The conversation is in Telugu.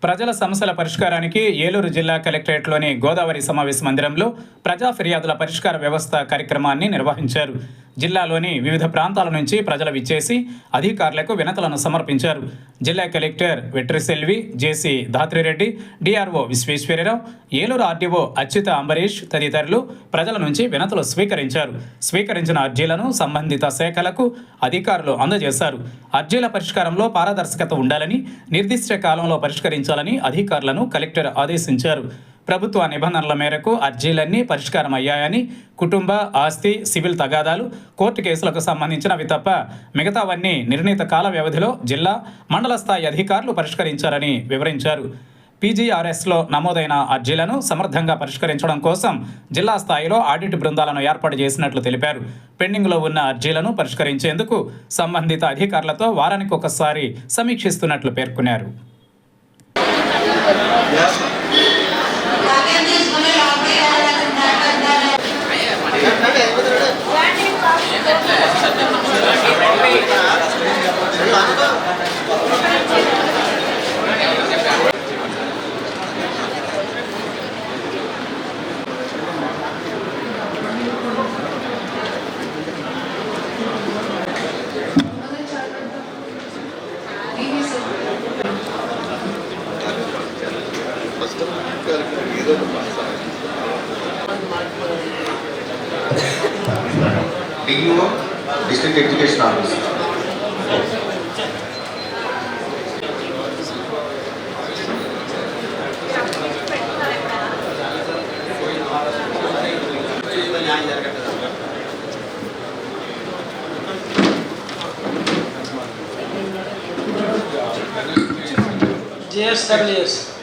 ప్రజల సమస్యల పరిష్కారానికి ఏలూరు జిల్లా కలెక్టరేట్లోని గోదావరి సమావేశ మందిరంలో ప్రజా ఫిర్యాదుల పరిష్కార వ్యవస్థ కార్యక్రమాన్ని నిర్వహించారు. జిల్లాలోని వివిధ ప్రాంతాల నుంచి ప్రజలు విచ్చేసి అధికారులకు వినతులను సమర్పించారు. జిల్లా కలెక్టర్ వెట్రిసెల్వి, జేసీ ధాత్రిరెడ్డి, డిఆర్ఓ విశ్వేశ్వరరావు, ఏలూరు ఆర్డీఓ అచ్యుత అంబరీష్ తదితరులు ప్రజల నుంచి వినతులు స్వీకరించారు. స్వీకరించిన అర్జీలను సంబంధిత శాఖలకు అధికారులు అందజేశారు. అర్జీల పరిష్కారంలో పారదర్శకత ఉండాలని, నిర్దిష్ట కాలంలో పరిష్కరించాలని అధికారులను కలెక్టర్ ఆదేశించారు. ప్రభుత్వ నిబంధనల మేరకు అర్జీలన్నీ పరిష్కారమయ్యాయని, కుటుంబ, ఆస్తి, సివిల్ తగాదాలు, కోర్టు కేసులకు సంబంధించినవి తప్ప మిగతావన్నీ నిర్ణీత కాల వ్యవధిలో జిల్లా, మండల స్థాయి అధికారులు పరిష్కరించారని వివరించారు. పీజీఆర్ఎస్లో నమోదైన అర్జీలను సమర్థంగా పరిష్కరించడం కోసం జిల్లా స్థాయిలో ఆడిట్ బృందాలను ఏర్పాటు చేసినట్లు తెలిపారు. పెండింగ్లో ఉన్న అర్జీలను పరిష్కరించేందుకు సంబంధిత అధికారులతో వారానికి ఒకసారి సమీక్షిస్తున్నట్లు పేర్కొన్నారు. DO, District Education Officer. JSWS.